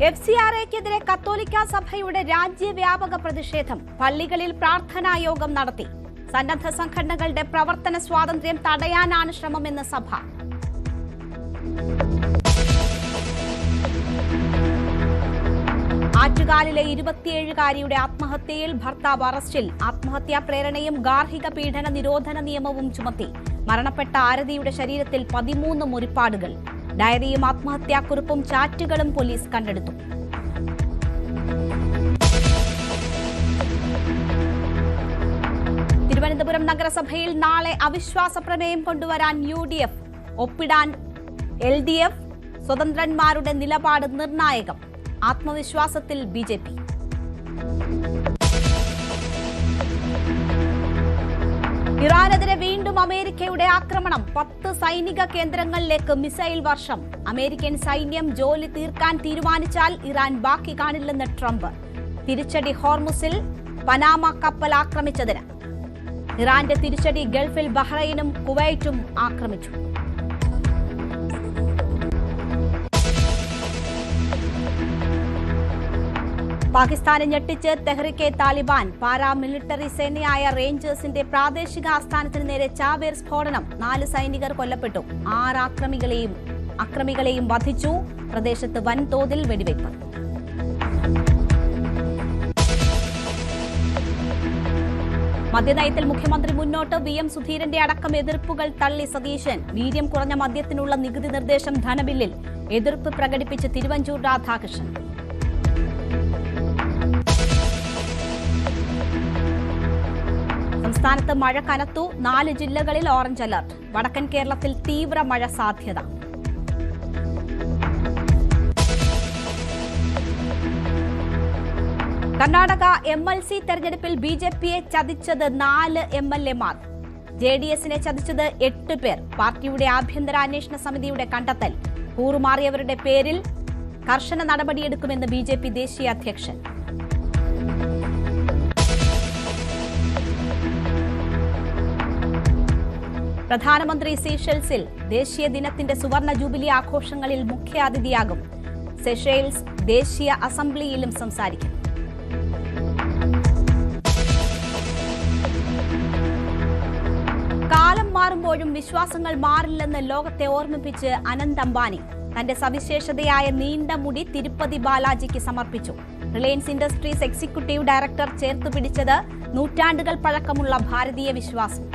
FCRAക്കെതിരെ കത്തോലിക്ക സഭയുടെ രാജ്യവ്യാപക പ്രതിഷേധം. പള്ളികളിൽ പ്രാർത്ഥനായോഗം നടത്തി. സന്നദ്ധ സംഘടനകളുടെ പ്രവർത്തന സ്വാതന്ത്ര്യം തടയാനാണ് ശ്രമമെന്ന് സഭ. ആറ്റുകാലിലെ 27-കാരിയുടെ ആത്മഹത്യയിൽ ഭർത്താവ് അറസ്റ്റിൽ. ആത്മഹത്യാ പ്രേരണയും ഗാർഹിക പീഡന നിരോധന നിയമവും ചുമത്തി. മരണപ്പെട്ട ആരതിയുടെ ശരീരത്തിൽ 13 മുറിപ്പാടുകൾ. ഡയറിയും ആത്മഹത്യാക്കുറിപ്പും ചാറ്റുകളും പോലീസ് കണ്ടെടുത്തു. തിരുവനന്തപുരം നഗരസഭയിൽ നാളെ അവിശ്വാസ പ്രമേയം കൊണ്ടുവരാൻ UDF, ഒപ്പിടാൻ LDF. സ്വതന്ത്രന്മാരുടെ നിലപാട് നിർണായകം. ആത്മവിശ്വാസത്തിൽ BJP. ഇറാനെതിരെ വീണ്ടും അമേരിക്കയുടെ ആക്രമണം. 10 സൈനിക കേന്ദ്രങ്ങളിലേക്ക് മിസൈൽ വർഷം. അമേരിക്കൻ സൈന്യം ജോലി തീർക്കാൻ തീരുമാനിച്ചാൽ ഇറാൻ ബാക്കി കാണില്ലെന്ന് ട്രംപ്. തിരിച്ചടി ഹോർമുസിൽ പനാമ കപ്പൽ ആക്രമിച്ചതിന്. ഇറാന്റെ തിരിച്ചടി ഗൾഫിൽ ബഹ്റൈനും കുവൈറ്റും ആക്രമിച്ചു. പാകിസ്ഥാനെ ഞെട്ടിച്ച് തെഹ്രിക്കെ താലിബാൻ. പാരാമിലിറ്ററി സേനയായ റേഞ്ചേഴ്സിന്റെ പ്രാദേശിക ആസ്ഥാനത്തിന് നേരെ ചാവേർ സ്ഫോടനം. 4 സൈനികർ കൊല്ലപ്പെട്ടു. 6 അക്രമികളെയും വധിച്ചു. പ്രദേശത്ത് വൻതോതിൽ വെടിവയ്പ്. മദ്യനയത്തിൽ മുഖ്യമന്ത്രി മുന്നോട്ട്. VM സുധീരന്റെ അടക്കം എതിർപ്പുകൾ തള്ളി സതീശൻ. വീര്യം കുറഞ്ഞ മദ്യത്തിനുള്ള നികുതി നിർദ്ദേശം ധനബില്ലിൽ. എതിർപ്പ് പ്രകടിപ്പിച്ച് തിരുവഞ്ചൂർ രാധാകൃഷ്ണൻ. സംസ്ഥാനത്ത് മഴ കനത്തു. 4 ജില്ലകളിൽ ഓറഞ്ച് അലർട്ട്. വടക്കൻ കേരളത്തിൽ തീവ്ര മഴ സാധ്യത. കർണാടക MLC തെരഞ്ഞെടുപ്പിൽ BJPയെ ചതിച്ചത് 4 MLAമാർ. JDSനെ ചതിച്ചത് 8 പേർ. പാർട്ടിയുടെ ആഭ്യന്തര അന്വേഷണ സമിതിയുടെ കണ്ടെത്തൽ. കൂറുമാറിയവരുടെ പേരിൽ കർശന നടപടിയെടുക്കുമെന്ന് BJP ദേശീയ അധ്യക്ഷൻ. പ്രധാനമന്ത്രി സീഷെൽസിൽ. ദേശീയ ദിനത്തിന്റെ സുവർണ ജൂബിലി ആഘോഷങ്ങളിൽ മുഖ്യാതിഥിയാകും. സെഷെയിൽസ് ദേശീയ അസംബ്ലിയിലും സംസാരിക്കും. കാലം മാറുമ്പോഴും വിശ്വാസങ്ങൾ മാറില്ലെന്ന് ലോകത്തെ ഓർമ്മിപ്പിച്ച് അനന്ത് അംബാനി. തന്റെ സവിശേഷതയായ നീണ്ട മുടി തിരുപ്പതി ബാലാജിക്ക് സമർപ്പിച്ചു. റിലയൻസ് ഇൻഡസ്ട്രീസ് എക്സിക്യൂട്ടീവ് ഡയറക്ടർ ചേർത്തുപിടിച്ചത് നൂറ്റാണ്ടുകൾ പഴക്കമുള്ള ഭാരതീയ വിശ്വാസം.